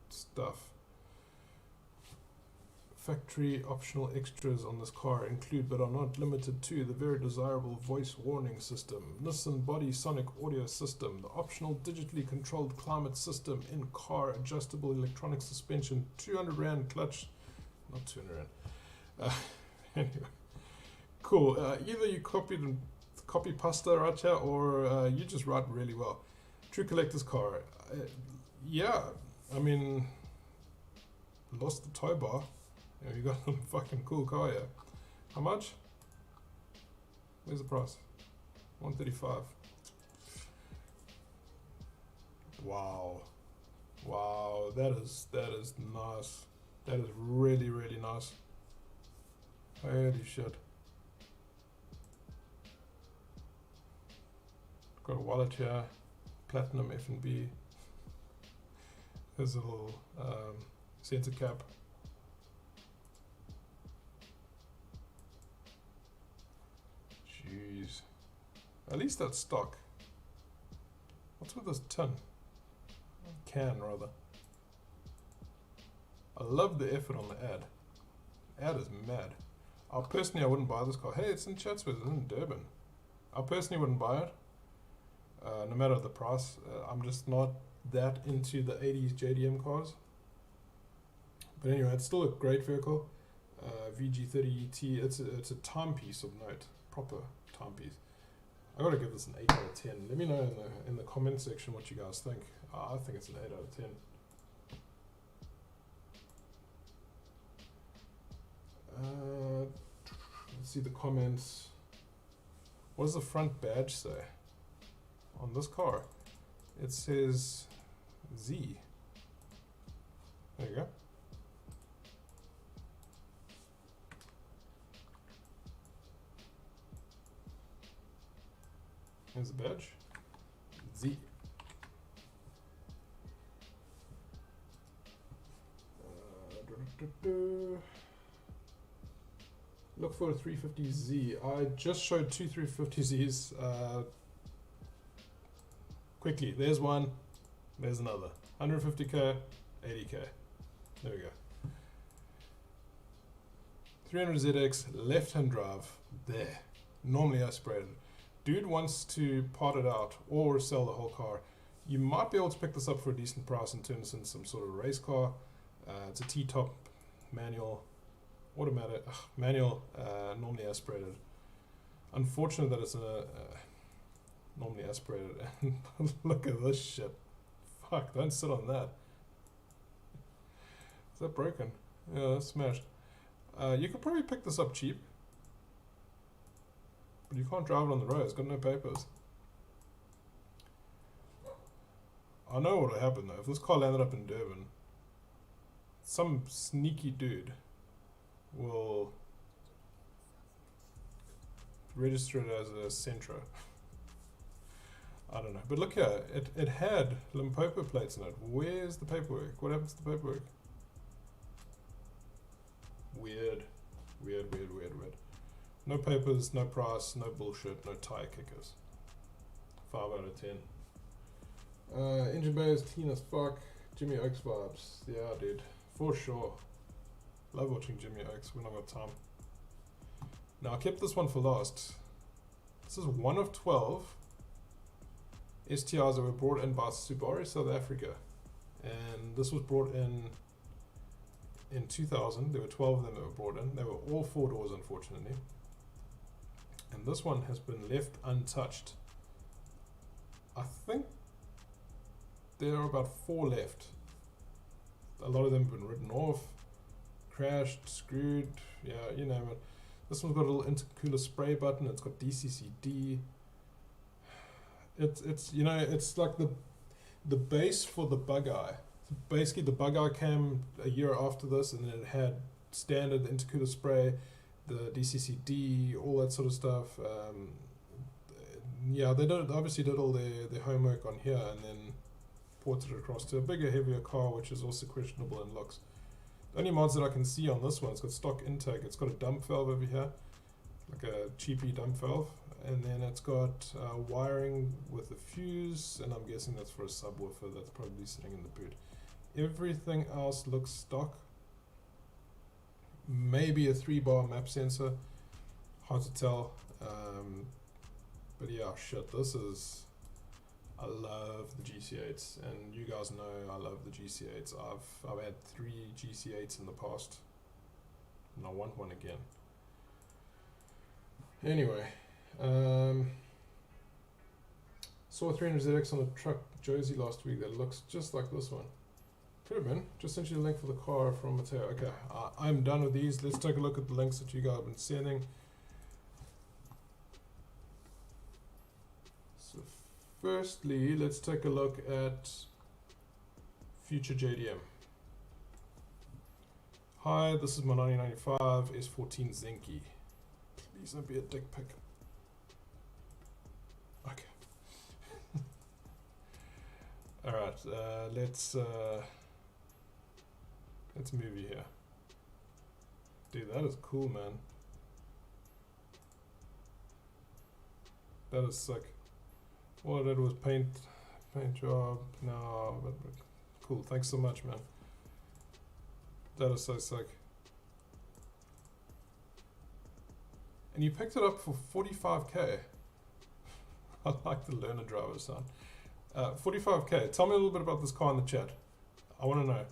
stuff. Factory optional extras on this car include, but are not limited to, the very desirable voice warning system, Nissan body sonic audio system, the optional digitally controlled climate system, in-car adjustable electronic suspension, 200 Rand clutch, not 200 Rand. Anyway, cool. Either you copy pasta right here, or you just write really well. True collector's car. Yeah, I mean, lost the tow bar. You got a fucking cool car here. How much? Where's the price? 135. Wow. Wow, that is nice. That is really, really nice. Holy shit. Got a wallet here. Platinum F&B. There's a little center cap. Jeez. At least that's stock. What's with this tin? Can, rather. I love the effort on the ad. Ad is mad. Personally, I wouldn't buy this car. Hey, it's in Chatsworth, it's in Durban. I personally wouldn't buy it. No matter the price. I'm just not that into the 80s JDM cars. But anyway, it's still a great vehicle. VG30ET, it's a timepiece of note. Proper timepiece. I gotta give this an 8 out of 10. Let me know in the comment section what you guys think. I think it's an 8 out of 10. Let's see the comments. What does the front badge say on this car? It says Z. There you go. Here's the badge. Z. Look for a 350Z. I just showed 2 350Zs. Quickly, there's one, there's another. 150k, 80k. There we go. 300ZX, left-hand drive, there. Normally aspirated. Dude wants to part it out or sell the whole car. You might be able to pick this up for a decent price and turn this into some sort of race car. It's a T-top manual, automatic, manual, normally aspirated. Unfortunate that it's normally aspirated. Look at this shit. Fuck, don't sit on that. Is that broken? Yeah, that's smashed. You could probably pick this up cheap. But you can't drive it on the road, it's got no papers. I know what would happen though. If this car landed up in Durban, some sneaky dude will register it as a Sentra. I don't know. But look here, it had Limpopo plates in it. Where's the paperwork? What happens to the paperwork? Weird. No papers, no price, no bullshit, no tire kickers. 5 out of 10. Engine bay is clean as fuck. Jimmy Oaks vibes. Yeah, dude. For sure. Love watching Jimmy Oaks when I've got time. Now, I kept this one for last. This is one of 12 STRs that were brought in by Subaru South Africa. And this was brought in 2000. There were 12 of them that were brought in. They were all 4 doors, unfortunately. And this one has been left untouched. I think there are about 4 left. A lot of them have been written off, crashed, screwed, yeah, you name it. This one's got a little intercooler spray button. It's got DCCD. It's you know, it's like the base for the bug eye. So basically, the bug eye came a year after this, and then it had standard intercooler spray, the DCCD, all that sort of stuff. Yeah, they obviously did all their homework on here, and then ported it across to a bigger, heavier car, which is also questionable in looks. The only mods that I can see on this one, it's got stock intake. It's got a dump valve over here, like a cheapy dump valve, and then it's got wiring with a fuse, and I'm guessing that's for a subwoofer that's probably sitting in the boot. Everything else looks stock. Maybe a 3-bar map sensor, hard to tell. But yeah, shit, I love the GC8s, and you guys know I love the GC8s. I've had 3 GC8s in the past, and I want one again. Anyway, saw a 300ZX on a truck Josie last week that looks just like this one. Could have been. Just sent you the link for the car from Mateo. Okay, I'm done with these. Let's take a look at the links that you guys have been sending. So firstly, let's take a look at future JDM. Hi, this is my 1995 S14 Zenki. Please don't be a dick pic. Okay. Alright, let's move you here. Dude, that is cool, man. That is sick. All I did was paint job. No, but cool. Thanks so much, man. That is so sick. And you picked it up for 45k. I like the learner driver sound. 45k. Tell me a little bit about this car in the chat. I want to know.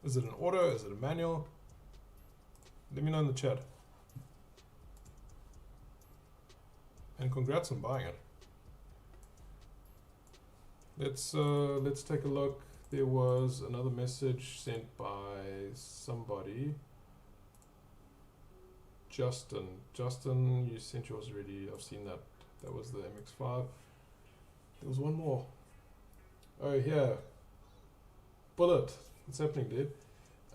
Is it an auto? Is it a manual? Let me know in the chat. And congrats on buying it. Let's take a look. There was another message sent by somebody. Justin, you sent yours already. I've seen that. That was the MX-5. There was one more. Oh, yeah. Bullet. What's happening, dude?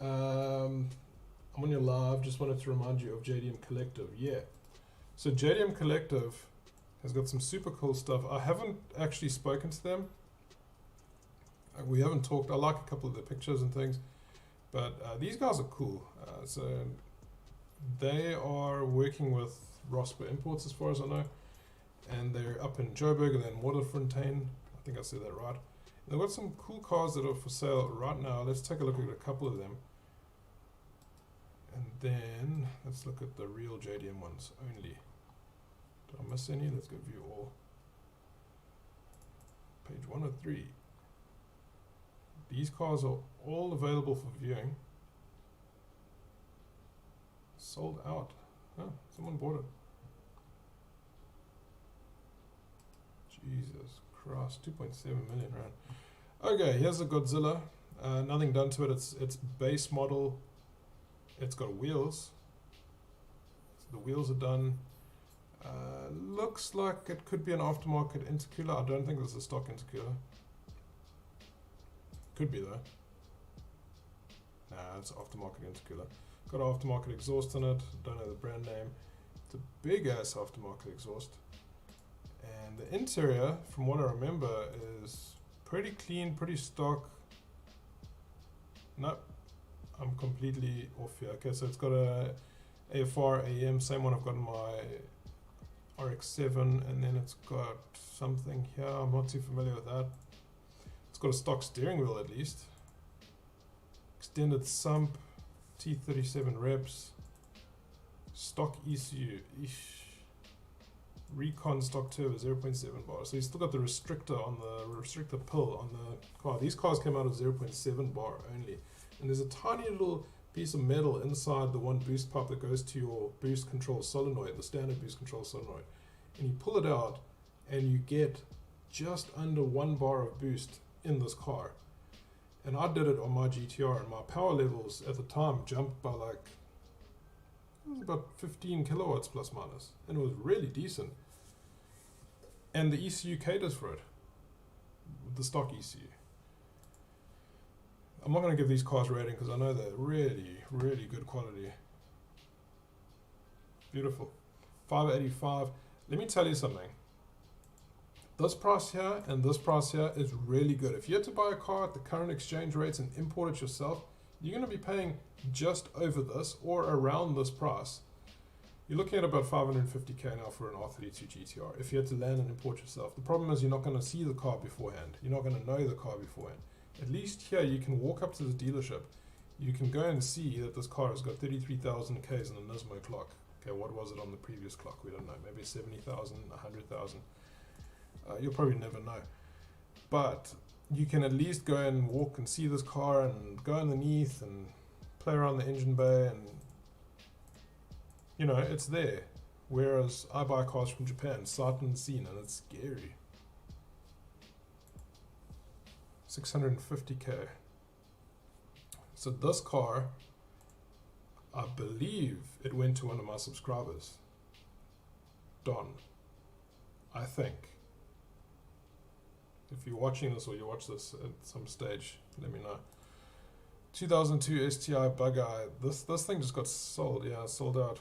I'm on your live. Just wanted to remind you of JDM Collective. Yeah. So JDM Collective has got some super cool stuff. I haven't actually spoken to them. We haven't talked. I like a couple of the pictures and things. But these guys are cool. So they are working with Rosper Imports as far as I know. And they're up in Joburg and then Waterfontein. I think I said that right. They've got some cool cars that are for sale right now. Let's take a look at a couple of them. And then let's look at the real JDM ones only. Did I miss any? Let's go view all. Page 103. These cars are all available for viewing. Sold out. Oh, someone bought it. Jesus Christ, 2.7 million rand. Okay, here's the Godzilla. Nothing done to it. It's base model. It's got wheels. So the wheels are done. Looks like it could be an aftermarket intercooler. I don't think this is a stock intercooler. Could be though. Nah, it's an aftermarket intercooler. Got an aftermarket exhaust in it. Don't know the brand name. It's a big ass aftermarket exhaust. And the interior, from what I remember, is pretty clean, pretty stock. Nope, I'm completely off here. Okay, so it's got a AFR AM, same one I've got in my RX-7, and then it's got something here. I'm not too familiar with that. It's got a stock steering wheel at least. Extended sump, T37 reps, stock ECU. Recon stock turbo 0.7 bar. So you still got the restrictor on the restrictor pill on the car. These cars came out of 0.7 bar only. And there's a tiny little piece of metal inside the one boost pipe that goes to your boost control solenoid, the standard boost control solenoid. And you pull it out and you get just under 1 bar of boost in this car. And I did it on my GTR, and my power levels at the time jumped by like, it was about 15 kilowatts plus minus, and it was really decent. And the ECU caters for it, the stock ECU. I'm not going to give these cars a rating because I know they're really, really good quality. Beautiful. 585. Let me tell you something. This price here and this price here is really good. If you had to buy a car at the current exchange rates and import it yourself, you're going to be paying just over this or around this price. You're looking at about 550k now for an R32 GTR if you had to land and import yourself. The problem is you're not going to see the car beforehand. You're not going to know the car beforehand. At least here you can walk up to the dealership. You can go and see that this car has got 33,000 Ks in the Nismo clock. Okay, what was it on the previous clock? We don't know. Maybe 70,000, 100,000. You'll probably never know. But you can at least go and walk and see this car and go underneath and play around the engine bay, and you know, it's there. Whereas I buy cars from Japan, sight unseen, and it's scary. 650k. So this car, I believe it went to one of my subscribers, Don, I think. If you're watching this or you watch this at some stage, let me know. 2002 STI Bug-Eye. This thing just got sold. Yeah, sold out.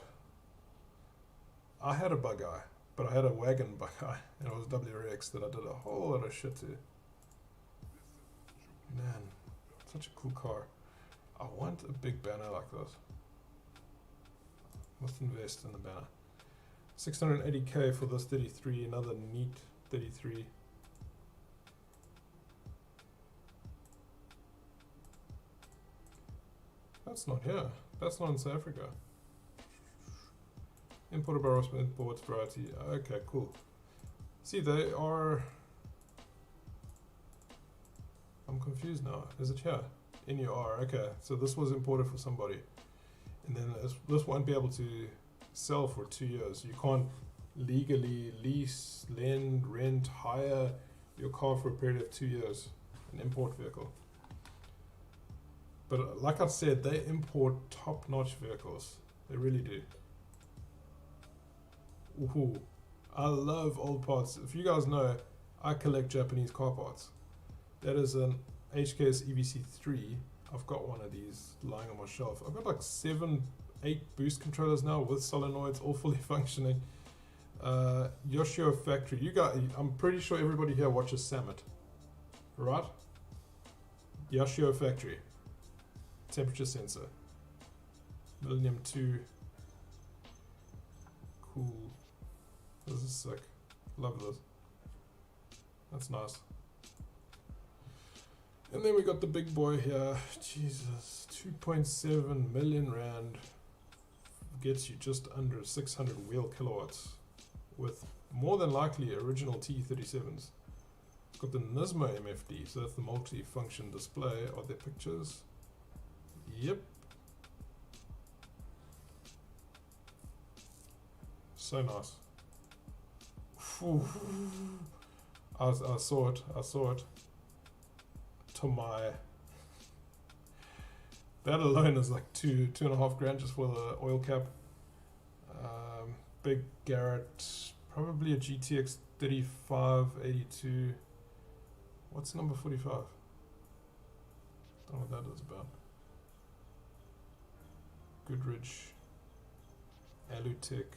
I had a Bug-Eye, but I had a wagon Bug-Eye, and it was WRX that I did a whole lot of shit to. Man, such a cool car. I want a big banner like this. Must invest in the banner. 680k for this 33, another neat 33. That's not here. That's not in South Africa. Imported by Ross Imports variety. Okay, cool. See, they are. I'm confused now. Is it here? NUR. Okay, so this was imported for somebody, and then this won't be able to sell for 2 years. You can't legally lease, lend, rent, hire your car for a period of 2 years. An import vehicle. But like I said, they import top-notch vehicles. They really do. Ooh, I love old parts. If you guys know, I collect Japanese car parts. That is an HKS EVC3. I've got one of these lying on my shelf. I've got like 7, 8 boost controllers now with solenoids, all fully functioning. Yoshio Factory. You guys, I'm pretty sure everybody here watches Summit, right? Yoshio Factory. Temperature sensor. Millennium 2. Cool. This is sick. Love this. That's nice. And then we got the big boy here. Jesus. 2.7 million rand. gets you just under 600 wheel kilowatts with more than likely original T37s. It's got the Nismo MFD, so that's the multi-function display. Are there pictures? Yep. So nice. I saw it. To my... That alone is like two and a half grand just for the oil cap. Big Garrett, probably a GTX 3582. What's number 45? Don't know what that is about. Goodrich, Alutech.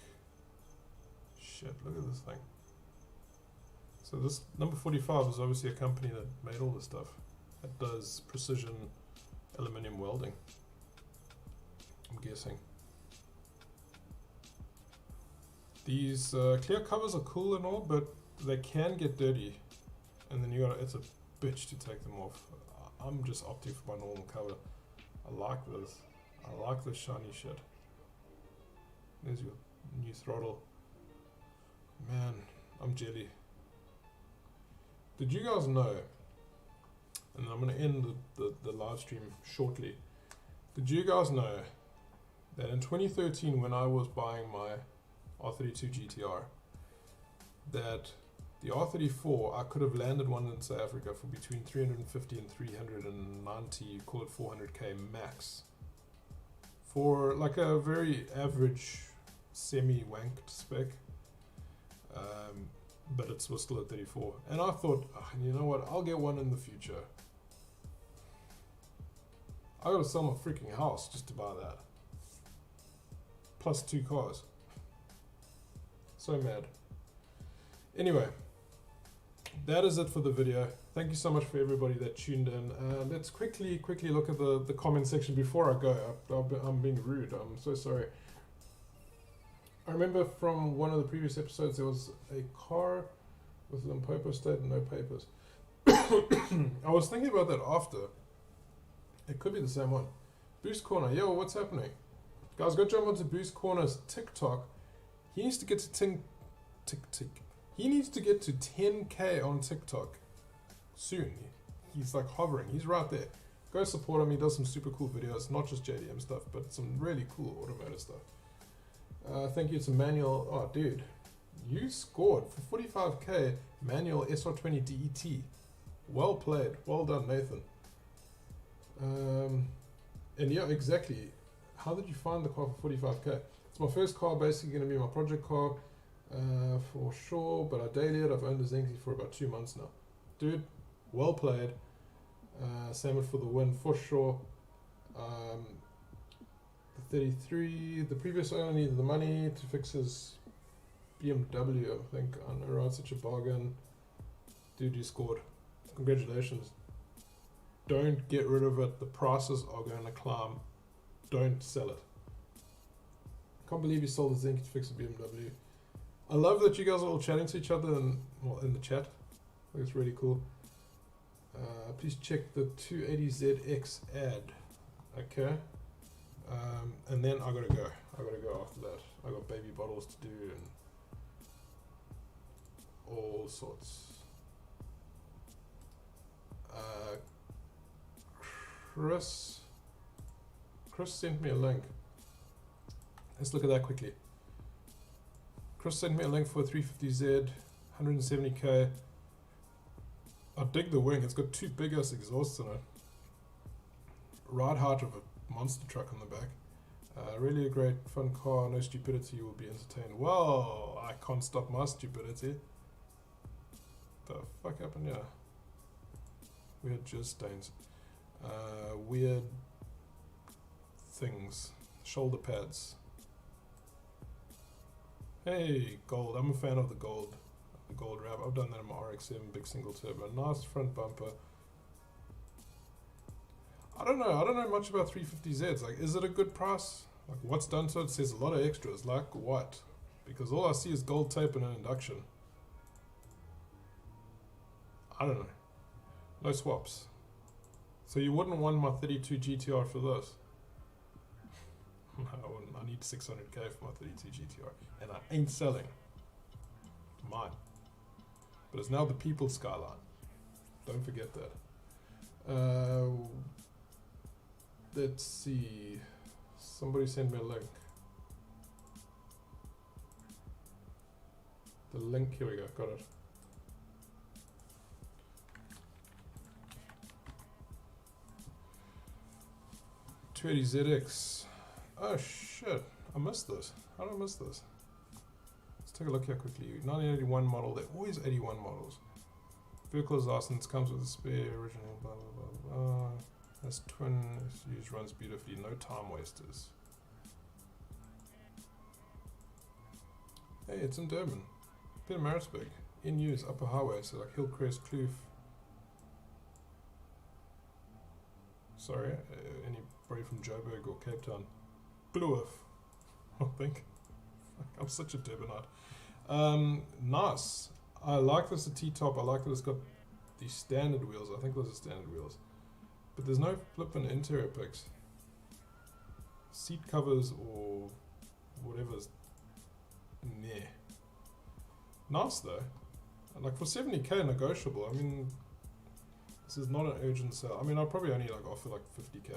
Shit, look at this thing. So this number 45 is obviously a company that made all this stuff. That does precision aluminium welding, I'm guessing. These clear covers are cool and all, but they can get dirty, and then it's a bitch to take them off. I'm just opting for my normal cover. I like this. I like this shiny shit. There's your new throttle. Man, I'm jelly. Did you guys know, and I'm going to end the live stream shortly, did you guys know that in 2013 when I was buying my R32 GTR, that the R34, I could have landed one in South Africa for between 350 and 390, call it 400k max, for like a very average semi-wanked spec. But it was still at 34, and I thought, you know what, I'll get one in the future. I gotta sell my freaking house just to buy that, plus 2 cars. So mad. Anyway, that is it for the video. Thank you so much for everybody that tuned in. Let's quickly look at the comment section before I go. I'm being rude, I'm so sorry. I remember from one of the previous episodes there was a car with Limpopo State and no papers. I was thinking about that after. It could be the same one. Boost Corner, yo, what's happening? Guys, go jump onto Boost Corner's TikTok. He needs to get to He needs to get to 10k on TikTok soon. He's like hovering. He's right there. Go support him. He does some super cool videos, not just JDM stuff, but some really cool automotive stuff. Thank you to Manuel. Oh, dude, you scored for 45k manual SR20 DET. Well played. Well done, Nathan. And yeah, exactly. How did you find the car for 45k? It's my first car, basically going to be my project car for sure, but I daily it. I've owned the Zenki for about 2 months now. Dude, well played. Salmon for the win for sure. The 33, the previous owner needed the money to fix his BMW, I think. I know, right? Such a bargain. Dude, you scored. Congratulations. Don't get rid of it. The prices are going to climb. Don't sell it. Can't believe you sold the Zinc to fix a BMW. I love that you guys are all chatting to each other in the chat. I think it's really cool. Please check the 280ZX ad. Okay. And then I gotta go. I gotta go after that. I got baby bottles to do and all sorts. Chris sent me a link. Let's look at that quickly. Chris sent me a link for a 350Z, 170k. I dig the wing. It's got 2 big ass exhausts in it. Ride height of a monster truck on the back. Really a great fun car. No stupidity. You will be entertained. Well, I can't stop my stupidity. The fuck happened here? Weird jizz stains. Weird things. Shoulder pads. Hey, gold. I'm a fan of the gold. The gold wrap. I've done that in my RX-7 big single turbo. Nice front bumper. I don't know much about 350Zs. Like, is it a good price? Like, what's done to it? It says a lot of extras. Like what? Because all I see is gold tape and an induction. I don't know. No swaps. So you wouldn't want my 32 GTR for this? I need 600k for my 32 GTR, and I ain't selling mine. But it's now the People's Skyline. Don't forget that. Let's see. Somebody send me a link. The link, here we go, got it. ZX. Oh shit, I missed this. How did I miss this? Let's take a look here quickly. 1981 model, they're always 81 models. Vehicle license comes with a spare original, blah blah blah blah. Has twin SUs, runs beautifully, no time wasters. Hey, it's in Durban. Bit of Maritzburg. In use, upper highway, so like Hillcrest, Kloof. Sorry, anybody from Joburg or Cape Town? Blueworth, I think. I'm such a Durbanite. Nice. I like this, the T-top. I like that it's got the standard wheels. I think those are standard wheels. But there's no flippin' interior pics. Seat covers or whatever's nah. Nice though. Like for 70k negotiable. I mean, this is not an urgent sale. I mean, I'll probably only like offer like 50k.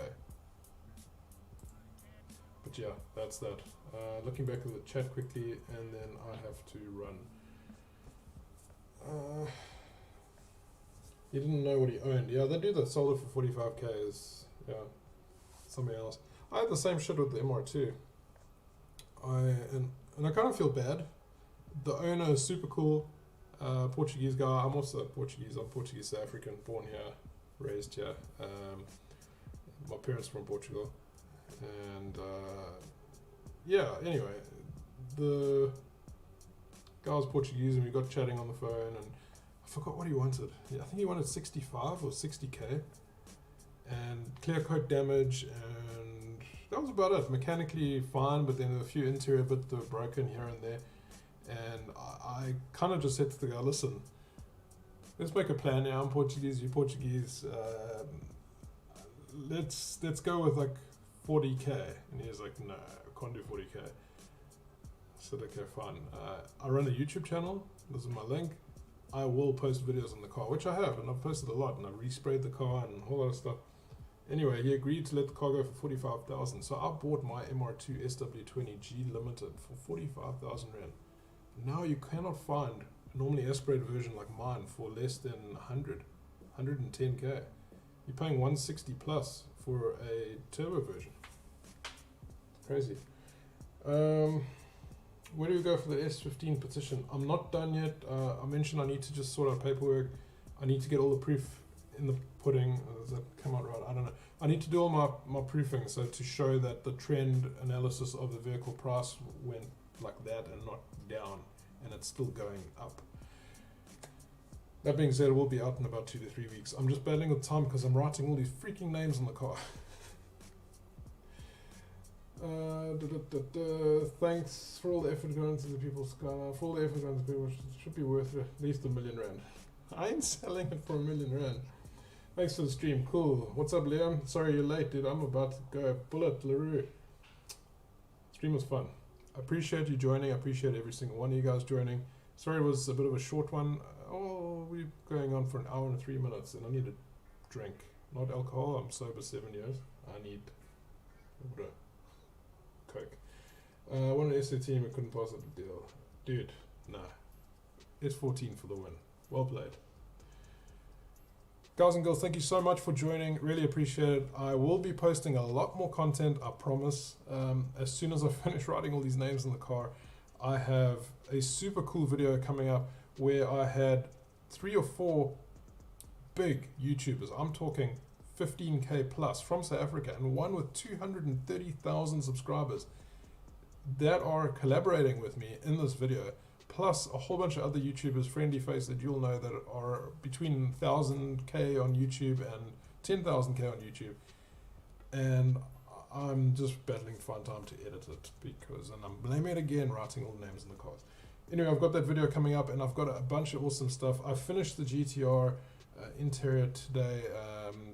But yeah, that's that. Looking back at the chat quickly, and then I have to run. He didn't know what he owned. Yeah, they do that sold it for 45k is, yeah, something else. I had the same shit with the MR2. And I kind of feel bad. The owner is super cool, Portuguese guy. I'm also Portuguese. I'm Portuguese South African, born here, raised here. My parents from Portugal, and yeah. Anyway, the guy was Portuguese, and we got chatting on the phone, and I forgot what he wanted. Yeah, I think he wanted 65 or 60k, and clear coat damage, and that was about it. Mechanically fine, but then a few interior bits that were broken here and there. And I kind of just said to the guy, listen, let's make a plan now. I'm Portuguese, you're Portuguese. Let's go with like 40k. And he was like, no, I can't do 40k. I said, okay, fine. I run a YouTube channel. This is my link. I will post videos on the car, which I have, and I've posted a lot, and I've resprayed the car and a whole lot of stuff. Anyway, he agreed to let the car go for 45,000. So I bought my MR2 SW20G Limited for 45,000 Rand. Now you cannot find a normally aspirated version like mine for less than 110k. You're paying 160 plus for a turbo version. Crazy. Where do we go for the S15 petition? I'm not done yet. I mentioned I need to just sort out paperwork. I need to get all the proof in the pudding. Does that come out right? I don't know. I need to do all my proofing, so to show that the trend analysis of the vehicle price went like that and not down, and it's still going up. That being said, it will be out in about 2 to 3 weeks. I'm just battling with time because I'm writing all these freaking names on the car. Thanks for all the effort going into the People's Skyline. For all the effort going into people, it should be worth at least $1 million. I ain't selling it for $1 million. Thanks for the stream. Cool. What's up, Liam? Sorry you're late, dude. I'm about to go. Bullet, LaRue. Stream was fun. I appreciate you joining. I appreciate every single one of you guys joining. Sorry it was a bit of a short one. Oh, we're going on for 1 hour and 3 minutes, and I need a drink. Not alcohol. I'm sober 7 years. I need water. Coke. I wanted an S13, but couldn't pass up the deal. Dude, nah. S14 for the win. Well played. Guys and girls, thank you so much for joining. Really appreciate it. I will be posting a lot more content, I promise. As soon as I finish writing all these names in the car, I have a super cool video coming up where I had 3 or 4 big YouTubers. I'm talking 15k plus from South Africa, and one with 230,000 subscribers that are collaborating with me in this video, plus a whole bunch of other YouTubers, friendly face that you'll know, that are between 1,000k on YouTube and 10,000k on YouTube. And I'm just battling to find time to edit it, because, and I'm blaming it again, writing all the names in the cars. Anyway, I've got that video coming up, and I've got a bunch of awesome stuff. I finished the GTR interior today.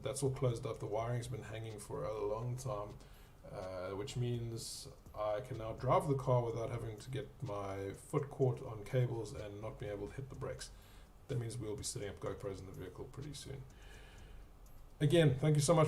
That's all closed up. The wiring's been hanging for a long time. which means I can now drive the car without having to get my foot caught on cables and not being able to hit the brakes. That means we'll be setting up GoPros in the vehicle pretty soon. Again, thank you so much